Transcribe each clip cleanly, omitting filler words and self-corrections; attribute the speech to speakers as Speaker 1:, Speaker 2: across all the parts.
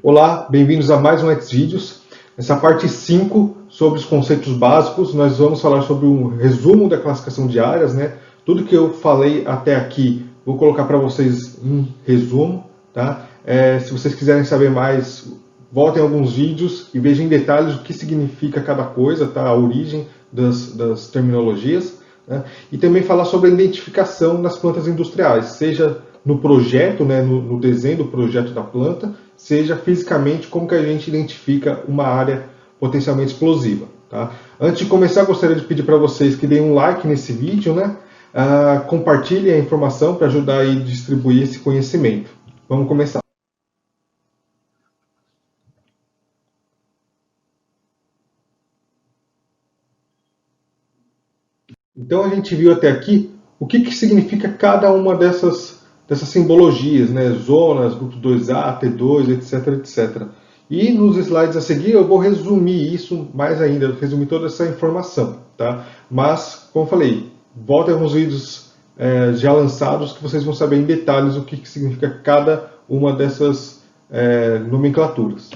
Speaker 1: Olá, bem-vindos a mais um Xvideos. Nessa parte 5, sobre os conceitos básicos, nós vamos falar sobre um resumo da classificação de áreas, né? Tudo que eu falei até aqui, vou colocar para vocês em resumo, tá? Se vocês quiserem saber mais, voltem a alguns vídeos e vejam em detalhes o que significa cada coisa, tá? A origem das terminologias, né? E também falar sobre a identificação nas plantas industriais, seja no projeto, né, no desenho do projeto da planta, seja fisicamente como que a gente identifica uma área potencialmente explosiva. Tá? Antes de começar, gostaria de pedir para vocês que deem um like nesse vídeo, né? Compartilhem a informação para ajudar a distribuir esse conhecimento. Vamos começar. Então a gente viu até aqui o que significa cada uma dessas simbologias, né? Zonas, grupo 2A, T2, etc, etc. E nos slides a seguir eu vou resumir isso mais ainda, resumir toda essa informação. Tá? Mas, como eu falei, voltem a alguns vídeos já lançados que vocês vão saber em detalhes o que significa cada uma dessas nomenclaturas.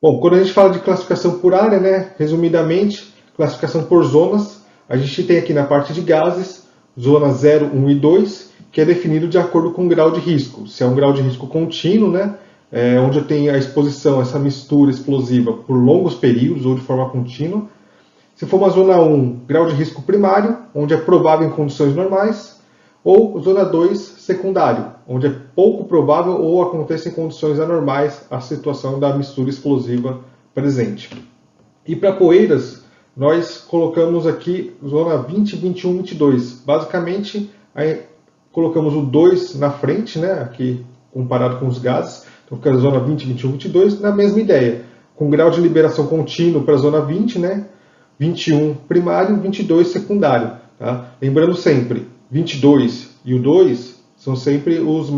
Speaker 1: Bom, quando a gente fala de classificação por área, né, resumidamente, classificação por zonas, a gente tem aqui na parte de gases, zona 0, 1 e 2, que é definido de acordo com o grau de risco. Se é um grau de risco contínuo, né, onde eu tenho a exposição, essa mistura explosiva por longos períodos ou de forma contínua. Se for uma zona 1, grau de risco primário, onde é provável em condições normais. Ou zona 2, secundário, onde é pouco provável ou acontece em condições anormais a situação da mistura explosiva presente. E para poeiras, nós colocamos aqui zona 20, 21, 22. Basicamente, aí colocamos o 2 na frente, né, aqui comparado com os gases. Então fica a zona 20, 21, 22, na mesma ideia. Com grau de liberação contínuo para a zona 20, né, 21 primário, 22 secundário. Tá? Lembrando sempre, 22 e o 2 são sempre os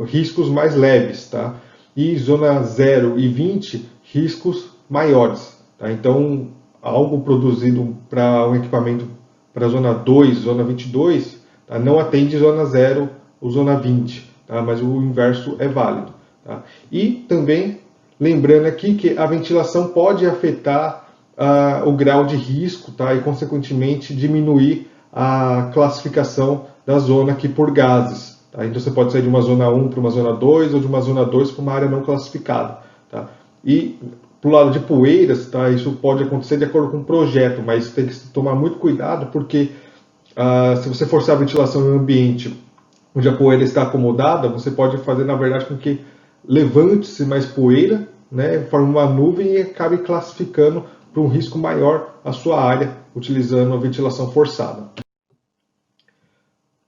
Speaker 1: riscos mais leves. Tá? E zona 0 e 20, riscos maiores. Tá? Então, algo produzido para um equipamento para a zona 2, zona 22, tá? Não atende zona 0 ou zona 20, tá? Mas o inverso é válido. Tá? E também, lembrando aqui que a ventilação pode afetar o grau de risco, tá? E, consequentemente, diminuir a classificação da zona aqui por gases. Tá? Então, você pode sair de uma zona 1 para uma zona 2 ou de uma zona 2 para uma área não classificada. Tá? E, para o lado de poeiras, tá? Isso pode acontecer de acordo com o projeto, mas tem que tomar muito cuidado, porque se você forçar a ventilação em um ambiente onde a poeira está acomodada, você pode fazer, na verdade, com que levante-se mais poeira, né, forme uma nuvem e acabe classificando para um risco maior a sua área, utilizando a ventilação forçada.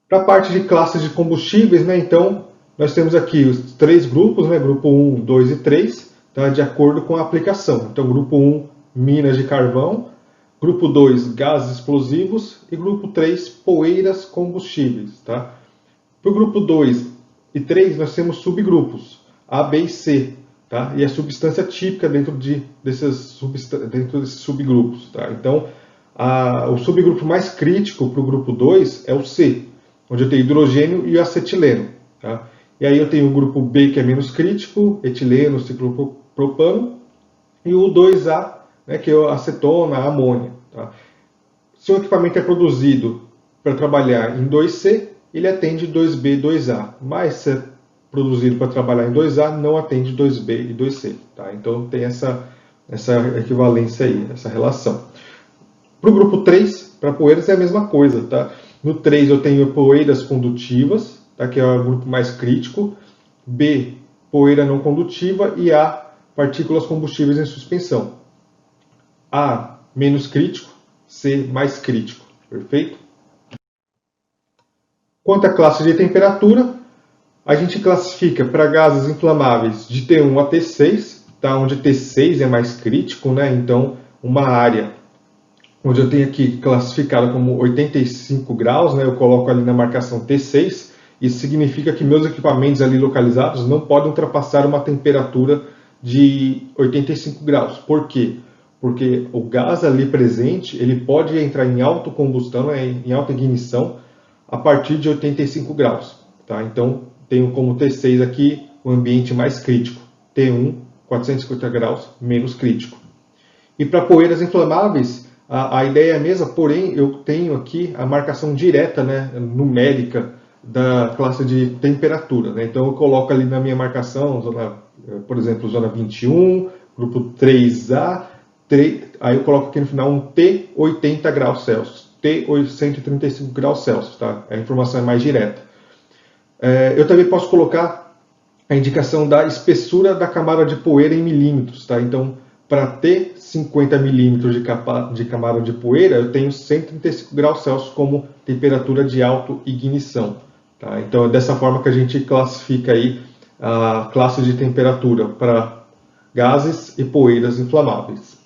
Speaker 1: Para a parte de classes de combustíveis, né, então, nós temos aqui os três grupos, né, grupo 1, 2 e 3, tá, de acordo com a aplicação. Então, grupo 1, minas de carvão, grupo 2, gases explosivos e grupo 3, poeiras combustíveis. Tá? Para o grupo 2 e 3, nós temos subgrupos, A, B e C. Tá? E a substância típica dentro desses subgrupos. Tá? Então, o subgrupo mais crítico para o grupo 2 é o C, onde eu tenho hidrogênio e acetileno. Tá? E aí eu tenho o grupo B, que é menos crítico, etileno, ciclopropano, e o 2A, né, que é a acetona, a amônia. Tá? Se o equipamento é produzido para trabalhar em 2C, ele atende 2B e 2A. Mas se é produzido para trabalhar em 2A, não atende 2B e 2C. Tá? Então tem essa equivalência aí, essa relação. Para o grupo 3, para poeiras é a mesma coisa. Tá? No 3 eu tenho poeiras condutivas, tá? Que é o grupo mais crítico. B, poeira não condutiva. E A, partículas combustíveis em suspensão. A, menos crítico. C, mais crítico. Perfeito? Quanto à classe de temperatura, a gente classifica para gases inflamáveis de T1 a T6, tá? Onde T6 é mais crítico, né? Então, uma área onde eu tenho aqui classificado como 85 graus, né? Eu coloco ali na marcação T6, isso significa que meus equipamentos ali localizados não podem ultrapassar uma temperatura de 85 graus. Por quê? Porque o gás ali presente, ele pode entrar em autocombustão, né? Em alta ignição, a partir de 85 graus. Tá? Então, tenho como T6 aqui o ambiente mais crítico, T1, 450 graus, menos crítico. E para poeiras inflamáveis, a ideia é a mesma, porém eu tenho aqui a marcação direta, né, numérica, da classe de temperatura. Né? Então eu coloco ali na minha marcação, por exemplo, zona 21, grupo 3A, aí eu coloco aqui no final um T 80 graus Celsius, T 135 graus Celsius, tá? A informação é mais direta. Eu também posso colocar a indicação da espessura da camada de poeira em milímetros, tá? Então, para ter 50 milímetros de camada de poeira, eu tenho 135 graus Celsius como temperatura de autoignição. Tá? Então, é dessa forma que a gente classifica aí a classe de temperatura para gases e poeiras inflamáveis.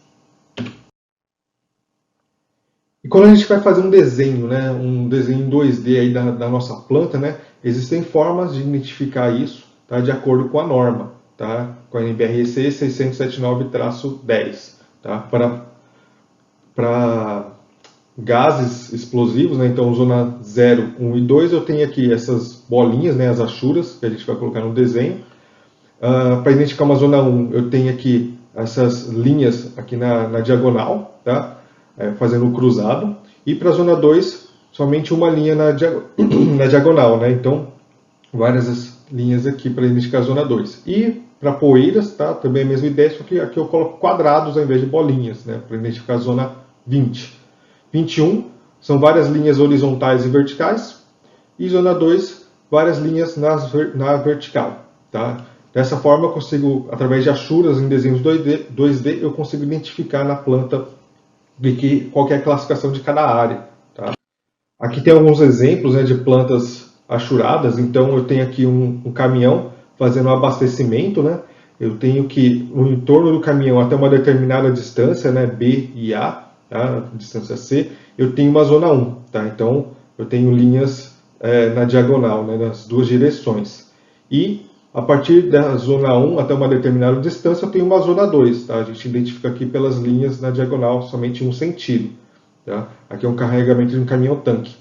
Speaker 1: E quando a gente vai fazer um desenho, né, um desenho em 2D aí da nossa planta, né, existem formas de identificar isso, tá, de acordo com a norma, tá, com a NBREC 679-10, tá, para gases explosivos, né, então zona 0, 1 e 2, eu tenho aqui essas bolinhas, né, as achuras, que a gente vai colocar no desenho. Para identificar uma zona 1, eu tenho aqui essas linhas aqui na diagonal, tá? Fazendo o cruzado. E para a zona 2, somente uma linha na diagonal, né? Então, várias linhas aqui para identificar a zona 2. E para poeiras, tá? Também a mesma ideia, só que aqui eu coloco quadrados ao invés de bolinhas, né? Para identificar a zona 20. 21 são várias linhas horizontais e verticais. E zona 2, várias linhas na vertical, tá? Dessa forma, eu consigo, através de achuras em desenhos 2D, eu consigo identificar na planta qual é a classificação de cada área. Tá? Aqui tem alguns exemplos, né, de plantas achuradas. Então, eu tenho aqui um caminhão fazendo um abastecimento. Né? Eu tenho que, no entorno do caminhão, até uma determinada distância, né, B e A, tá? Distância C, eu tenho uma zona 1. Tá? Então, eu tenho linhas na diagonal, né, nas duas direções. E a partir da zona 1 até uma determinada distância, eu tenho uma zona 2. Tá? A gente identifica aqui pelas linhas na diagonal somente um sentido. Tá? Aqui é um carregamento de um caminhão-tanque.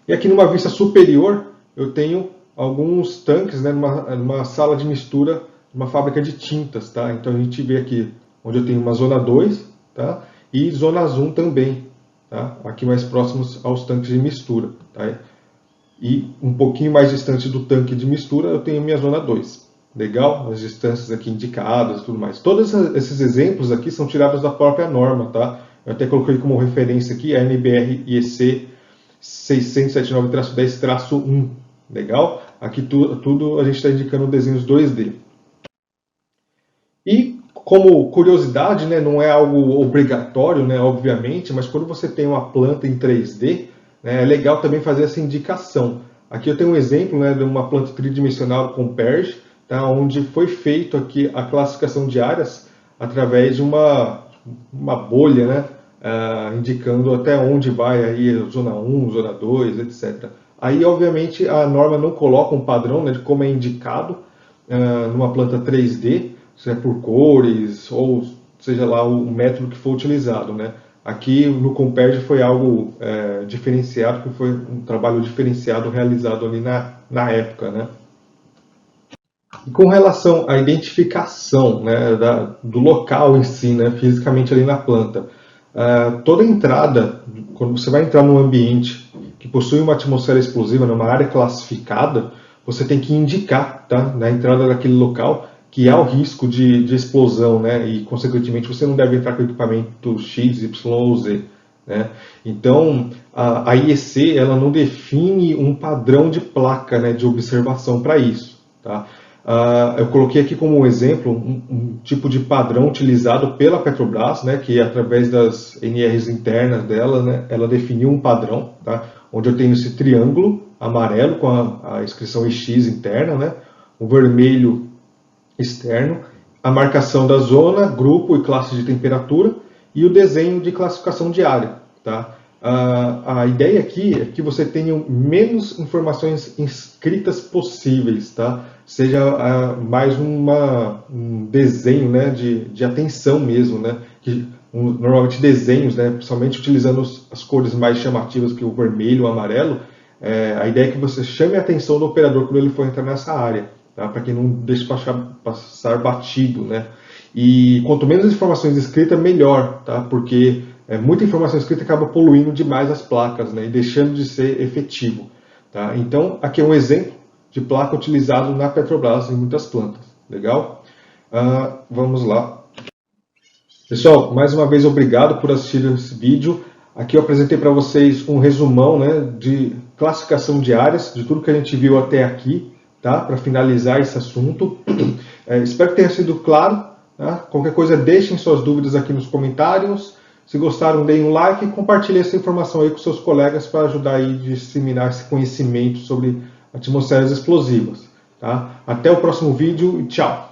Speaker 1: E aqui numa vista superior, eu tenho alguns tanques, né, numa sala de mistura, uma fábrica de tintas. Tá? Então a gente vê aqui onde eu tenho uma zona 2, tá? E zonas 1 também, tá? Aqui mais próximos aos tanques de mistura. Tá? E um pouquinho mais distante do tanque de mistura, eu tenho minha zona 2. Legal? As distâncias aqui indicadas e tudo mais. Todos esses exemplos aqui são tirados da própria norma, tá? Eu até coloquei como referência aqui a NBR-IEC 679-10-1. Legal? Aqui tudo a gente está indicando desenhos 2D. E como curiosidade, né, não é algo obrigatório, né, obviamente, mas quando você tem uma planta em 3D, é legal também fazer essa indicação. Aqui eu tenho um exemplo, né, de uma planta tridimensional com PERJ, tá, onde foi feito aqui a classificação de áreas através de uma bolha, né, indicando até onde vai aí a zona 1, zona 2, etc. Aí, obviamente, a norma não coloca um padrão, né, de como é indicado numa planta 3D, se é por cores ou seja lá o método que for utilizado, né. Aqui no Comperj foi algo diferenciado, que foi um trabalho diferenciado realizado ali na época, né? E com relação à identificação, né, do local em si, né, fisicamente ali na planta, toda entrada, quando você vai entrar num ambiente que possui uma atmosfera explosiva, numa área classificada, você tem que indicar, tá, na entrada daquele local que há o risco de explosão, né? E, consequentemente, você não deve entrar com equipamento X, Y ou Z. Né? Então, a IEC ela não define um padrão de placa, né, de observação para isso. Tá? Eu coloquei aqui como exemplo um tipo de padrão utilizado pela Petrobras, né, que através das NRs internas dela, né, ela definiu um padrão, tá? Onde eu tenho esse triângulo amarelo com a inscrição EX interna, né? O vermelho externo, a marcação da zona, grupo e classe de temperatura e o desenho de classificação de área. Tá? A ideia aqui é que você tenha menos informações escritas possíveis, tá? Seja mais um desenho, né, de atenção mesmo, né? Normalmente desenhos, né, principalmente utilizando as cores mais chamativas que o vermelho, o amarelo, a ideia é que você chame a atenção do operador quando ele for entrar nessa área. tá? Para que não deixe passar batido, né? E quanto menos informações escritas, melhor, tá? Porque muita informação escrita acaba poluindo demais as placas, né? E deixando de ser efetivo, tá? Então, aqui é um exemplo de placa utilizado na Petrobras em muitas plantas. Legal? Vamos lá. Pessoal, mais uma vez obrigado por assistir esse vídeo. Aqui eu apresentei para vocês um resumão, né, de classificação de áreas, de tudo que a gente viu até aqui, tá? Para finalizar esse assunto. Espero que tenha sido claro. Tá? Qualquer coisa, deixem suas dúvidas aqui nos comentários. Se gostaram, deem um like e compartilhem essa informação aí com seus colegas para ajudar aí a disseminar esse conhecimento sobre atmosferas explosivas. Tá? Até o próximo vídeo e tchau!